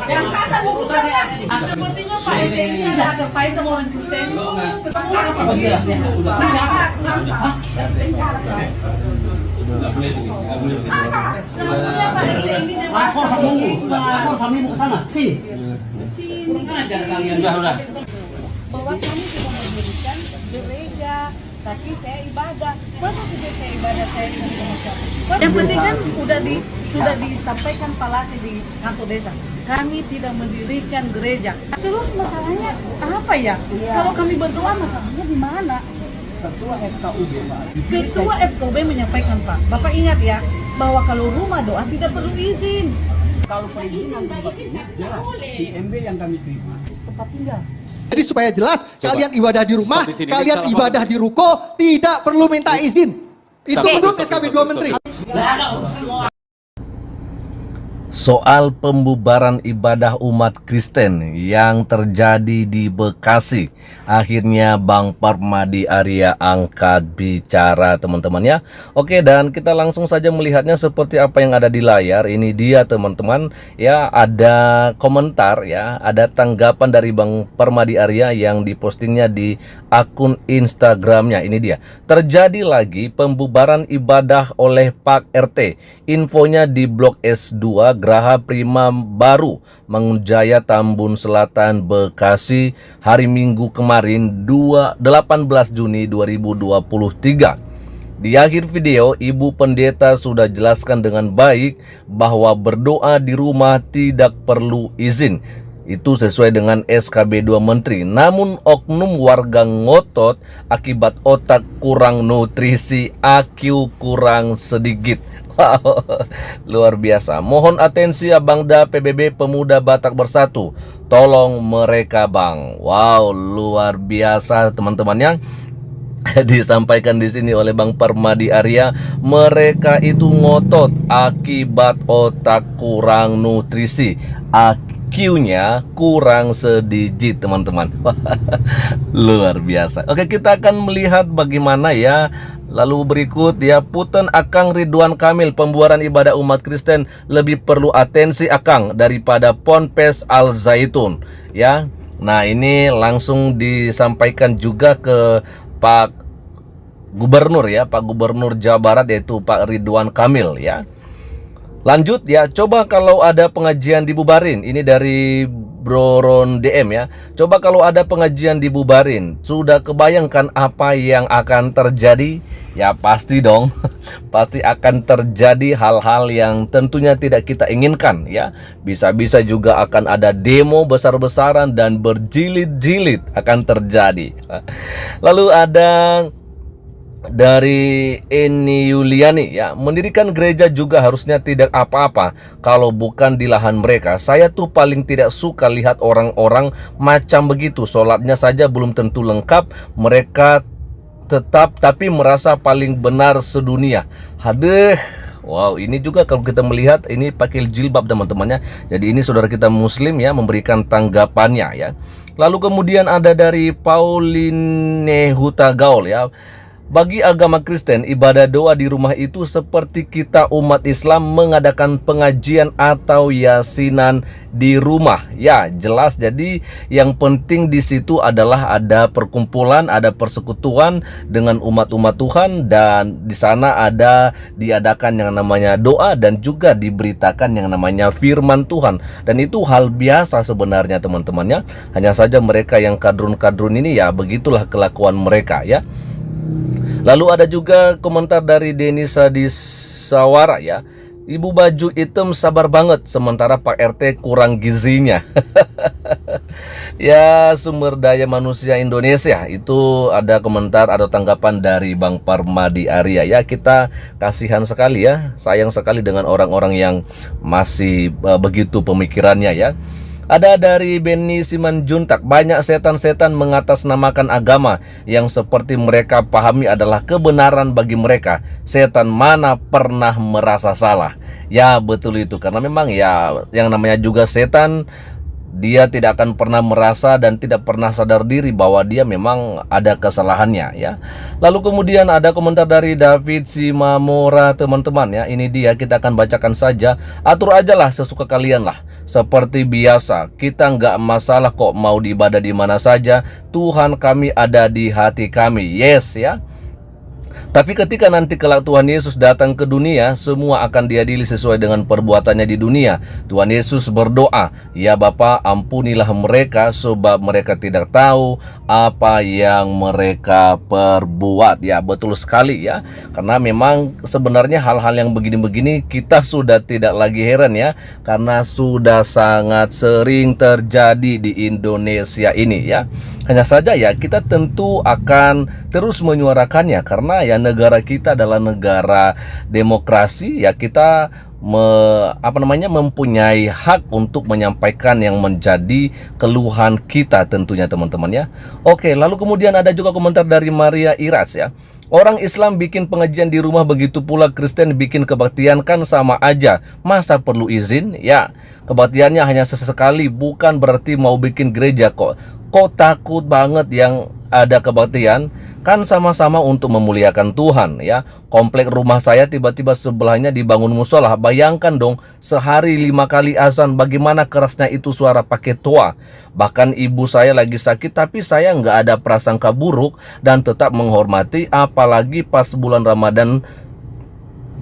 Yang kata urusannya. Sepertinya Pak RT ini ada terkait sama orang Kristen. Kenapa dia? Sebetulnya Pak RT ini dewasa. Aku sama ibu kesana. Sini. Ajar kalian. Udah. Bahwa kami sudah mendirikan gereja, tapi saya ibadah. Masa sejak saya ibadah saya mengucap. Yang penting kan sudah disampaikan palasi di kantor desa. Kami tidak mendirikan gereja. Terus masalahnya apa ya? Kalau kami berdoa masalahnya di mana? Ketua FKUB menyampaikan, Pak. Bapak ingat ya bahwa kalau rumah doa tidak perlu izin. Kalau perizinan tempat ini jelas IMB yang kami terima tempat tinggal. Jadi supaya jelas, kalian ibadah di rumah, kalian ibadah di ruko, tidak perlu minta izin. Itu menurut SKB 2 Menteri. Soal pembubaran ibadah umat Kristen yang terjadi di Bekasi, akhirnya Bang Parmadi Arya angkat bicara, teman-teman ya. Oke, dan kita langsung saja melihatnya seperti apa yang ada di layar. Ini dia, teman-teman ya, ada komentar ya, ada tanggapan dari Bang Parmadi Arya yang dipostingnya di akun Instagramnya. Ini dia, terjadi lagi pembubaran ibadah oleh Pak RT. Infonya di Blok S2 Graha Prima Baru, Mangunjaya, Tambun Selatan, Bekasi, hari Minggu kemarin 18 Juni 2023. Di akhir video, Ibu Pendeta sudah jelaskan dengan baik bahwa berdoa di rumah tidak perlu izin. Itu sesuai dengan SKB 2 Menteri. Namun oknum warga ngotot akibat otak kurang nutrisi, IQ kurang sedikit. Wow, luar biasa. Mohon atensi Abangda PBB Pemuda Batak Bersatu. Tolong mereka, Bang. Wow, luar biasa, teman-temannya. Disampaikan di sini oleh Bang Parmadi Arya, mereka itu ngotot akibat otak kurang nutrisi. IQ-nya kurang sedikit, teman-teman. Luar biasa. Oke, kita akan melihat bagaimana ya. Lalu berikut ya, Puten Akang Ridwan Kamil, pembubaran ibadah umat Kristen lebih perlu atensi Akang daripada Ponpes Al Zaitun ya. Nah, ini langsung disampaikan juga ke Pak Gubernur ya, Pak Gubernur Jawa Barat, yaitu Pak Ridwan Kamil ya. Lanjut ya, coba kalau ada pengajian dibubarin. Ini dari Broron DM ya. Coba kalau ada pengajian dibubarin, sudah kebayangkan apa yang akan terjadi? Ya pasti dong. Pasti akan terjadi hal-hal yang tentunya tidak kita inginkan ya. Bisa-bisa juga akan ada demo besar-besaran dan berjilid-jilid akan terjadi. Lalu ada dari Eni Yuliani ya, mendirikan gereja juga harusnya tidak apa-apa kalau bukan di lahan mereka. Saya tuh paling tidak suka lihat orang-orang macam begitu, sholatnya saja belum tentu lengkap, mereka tetap tapi merasa paling benar sedunia. Haduh. Wow, ini juga kalau kita melihat ini pakai jilbab, teman-temannya. Jadi ini saudara kita muslim ya, memberikan tanggapannya ya. Lalu kemudian ada dari Pauline Hutagaul ya. Bagi agama Kristen, ibadah doa di rumah itu seperti kita umat Islam mengadakan pengajian atau yasinan di rumah. Ya, jelas. Jadi yang penting di situ adalah ada perkumpulan, ada persekutuan dengan umat-umat Tuhan, dan di sana ada diadakan yang namanya doa dan juga diberitakan yang namanya firman Tuhan. Dan itu hal biasa sebenarnya, teman-temannya. Hanya saja mereka yang kadrun-kadrun ini ya begitulah kelakuan mereka ya. Lalu ada juga komentar dari Denisa di Sawara ya. Ibu baju hitam sabar banget, sementara Pak RT kurang gizinya. Ya, sumber daya manusia Indonesia. Itu ada komentar atau tanggapan dari Bang Parmadi Arya ya. Kita kasihan sekali ya, sayang sekali dengan orang-orang yang masih begitu pemikirannya ya. Ada dari Benny Simanjuntak, banyak setan-setan mengatasnamakan agama yang seperti mereka pahami adalah kebenaran bagi mereka. Setan mana pernah merasa salah? Ya betul itu, karena memang ya yang namanya juga setan dia tidak akan pernah merasa dan tidak pernah sadar diri bahwa dia memang ada kesalahannya ya. Lalu kemudian ada komentar dari David Simamora teman-teman ya. Ini dia, kita akan bacakan saja. Atur aja lah sesuka kalian lah. Seperti biasa, kita nggak masalah kok mau diibadah di mana saja. Tuhan kami ada di hati kami. Yes ya. Tapi ketika nanti kelak Tuhan Yesus datang ke dunia, semua akan diadili sesuai dengan perbuatannya di dunia. Tuhan Yesus berdoa, "Ya Bapa, ampunilah mereka sebab mereka tidak tahu apa yang mereka perbuat." Ya, betul sekali ya. Karena memang sebenarnya hal-hal yang begini-begini kita sudah tidak lagi heran ya, karena sudah sangat sering terjadi di Indonesia ini ya. Hanya saja ya, kita tentu akan terus menyuarakannya karena ya negara kita adalah negara demokrasi ya. Kita mempunyai hak untuk menyampaikan yang menjadi keluhan kita tentunya teman-teman ya. Oke, lalu kemudian ada juga komentar dari Maria Iras ya. Orang Islam bikin pengajian di rumah, begitu pula Kristen bikin kebaktian, kan sama aja. Masa perlu izin? Ya, kebaktiannya hanya sesekali, bukan berarti mau bikin gereja kok. Kok takut banget yang ada kebaktian? Kan sama-sama untuk memuliakan Tuhan ya. Komplek rumah saya tiba-tiba sebelahnya dibangun musola. Bayangkan dong, sehari 5 kali azan, bagaimana kerasnya itu suara pakai toa. Bahkan ibu saya lagi sakit, tapi saya nggak ada prasangka buruk dan tetap menghormati. Apalagi pas bulan Ramadan,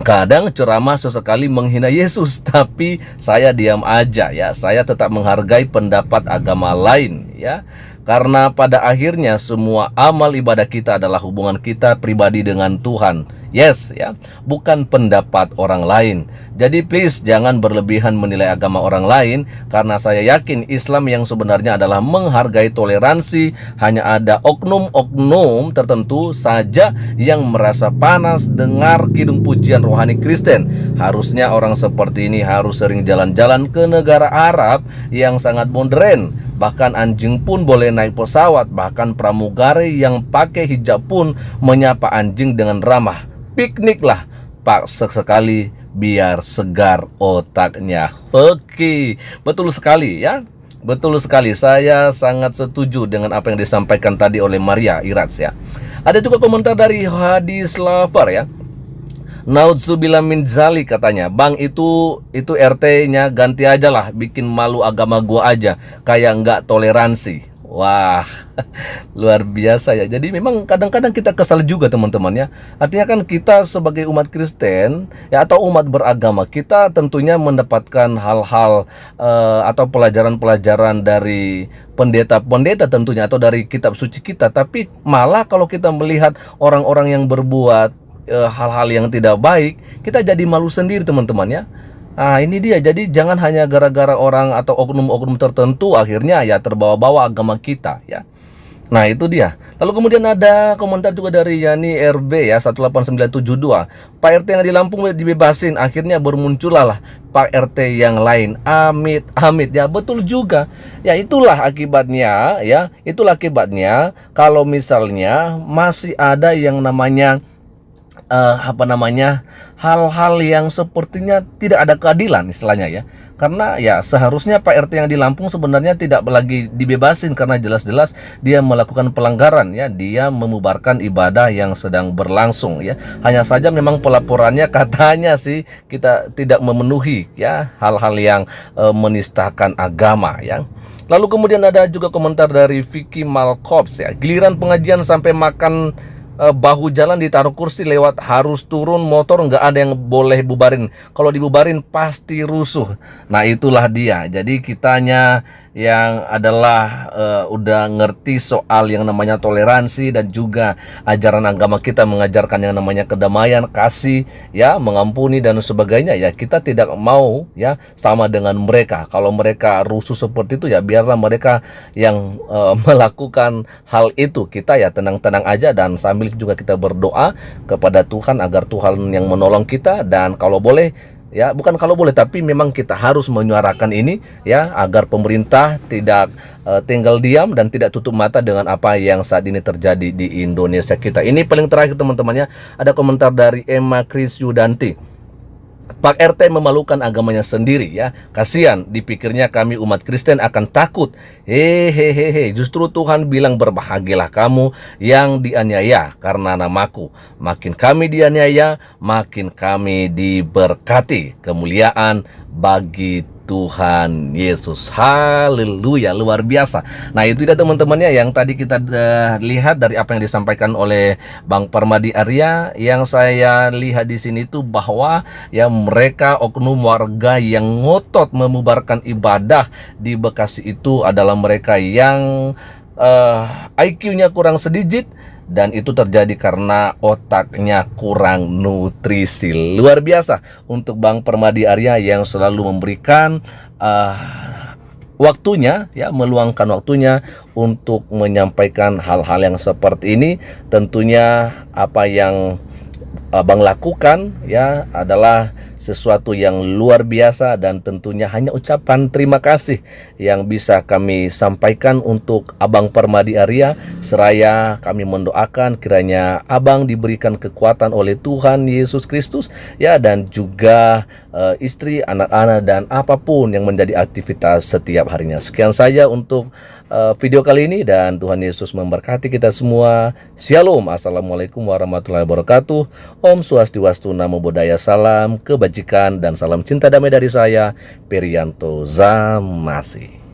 kadang ceramah sesekali menghina Yesus, tapi saya diam aja ya. Saya tetap menghargai pendapat agama lain ya. Karena pada akhirnya semua amal ibadah kita adalah hubungan kita pribadi dengan Tuhan. Yes ya, bukan pendapat orang lain. Jadi please jangan berlebihan menilai agama orang lain, karena saya yakin Islam yang sebenarnya adalah menghargai toleransi. Hanya ada oknum-oknum tertentu saja yang merasa panas dengar kidung pujian rohani Kristen. Harusnya orang seperti ini harus sering jalan-jalan ke negara Arab yang sangat modern. Bahkan anjing pun boleh naik pesawat. Bahkan pramugari yang pakai hijab pun menyapa anjing dengan ramah. Piknik lah Pak sesekali biar segar otaknya. Oke, betul sekali ya. Betul sekali, saya sangat setuju dengan apa yang disampaikan tadi oleh Maria Irats ya. Ada juga komentar dari Hadis Lover ya. Naudzubillah min zalik katanya, "Bang, itu RT-nya ganti aja lah, bikin malu agama gua aja, kayak nggak toleransi." Wah, luar biasa ya. Jadi memang kadang-kadang kita kesal juga teman-teman ya. Artinya kan kita sebagai umat Kristen ya, atau umat beragama, kita tentunya mendapatkan hal-hal atau pelajaran-pelajaran dari pendeta-pendeta tentunya, atau dari kitab suci kita. Tapi malah kalau kita melihat orang-orang yang berbuat hal-hal yang tidak baik, kita jadi malu sendiri teman-teman ya. Nah ini dia, jadi jangan hanya gara-gara orang atau oknum-oknum tertentu akhirnya ya terbawa-bawa agama kita ya. Nah itu dia. Lalu kemudian ada komentar juga dari Yani RB ya 18972. Pak RT yang di Lampung dibebasin, akhirnya bermunculah Pak RT yang lain. Amit amit ya, betul juga. Ya itulah akibatnya ya. Itulah akibatnya kalau misalnya masih ada yang namanya hal-hal yang sepertinya tidak ada keadilan istilahnya ya. Karena ya seharusnya Pak RT yang di Lampung sebenarnya tidak lagi dibebasin, karena jelas-jelas dia melakukan pelanggaran ya. Dia memubarkan ibadah yang sedang berlangsung ya. Hanya saja memang pelaporannya katanya sih kita tidak memenuhi ya hal-hal yang menistakan agama ya. Lalu kemudian ada juga komentar dari Vicky Malkops ya. Giliran pengajian sampai makan bahu jalan ditaruh kursi lewat, harus turun motor, nggak ada yang boleh bubarin. Kalau dibubarin pasti rusuh. Nah itulah dia. Jadi kitanya yang adalah udah ngerti soal yang namanya toleransi, dan juga ajaran agama kita mengajarkan yang namanya kedamaian, kasih ya, mengampuni dan sebagainya ya. Kita tidak mau ya sama dengan mereka. Kalau mereka rusuh seperti itu ya biarlah mereka yang melakukan hal itu. Kita ya tenang-tenang aja, dan sambil juga kita berdoa kepada Tuhan agar Tuhan yang menolong kita. Dan kalau boleh ya, bukan kalau boleh, tapi memang kita harus menyuarakan ini ya, agar pemerintah tidak tinggal diam dan tidak tutup mata dengan apa yang saat ini terjadi di Indonesia kita. Ini paling terakhir teman-temannya, ada komentar dari Emma Kris Yudanti. Pak RT memalukan agamanya sendiri ya. Kasihan, dipikirnya kami umat Kristen akan takut. Hehehe, justru Tuhan bilang berbahagialah kamu yang dianiaya karena namaku. Makin kami dianiaya, makin kami diberkati. Kemuliaan bagi Tuhan Yesus. Haleluya, luar biasa. Nah, itu dia teman-temannya yang tadi kita lihat dari apa yang disampaikan oleh Bang Permadi Arya. Yang saya lihat di sini tuh bahwa ya mereka oknum warga yang ngotot membubarkan ibadah di Bekasi itu adalah mereka yang IQ-nya kurang sedikit, dan itu terjadi karena otaknya kurang nutrisi. Luar biasa untuk Bang Permadi Arya yang selalu memberikan waktunya ya, meluangkan waktunya untuk menyampaikan hal-hal yang seperti ini. Tentunya apa yang Abang lakukan ya adalah sesuatu yang luar biasa, dan tentunya hanya ucapan terima kasih yang bisa kami sampaikan untuk Abang Permadi Arya, seraya kami mendoakan kiranya Abang diberikan kekuatan oleh Tuhan Yesus Kristus ya, dan juga istri, anak-anak, dan apapun yang menjadi aktivitas setiap harinya. Sekian saja untuk video kali ini, dan Tuhan Yesus memberkati kita semua. Shalom, assalamualaikum warahmatullahi wabarakatuh. Om Swastiastu, Namo Buddhaya, salam kebajikan dan salam cinta damai dari saya, Perianto Zamasi.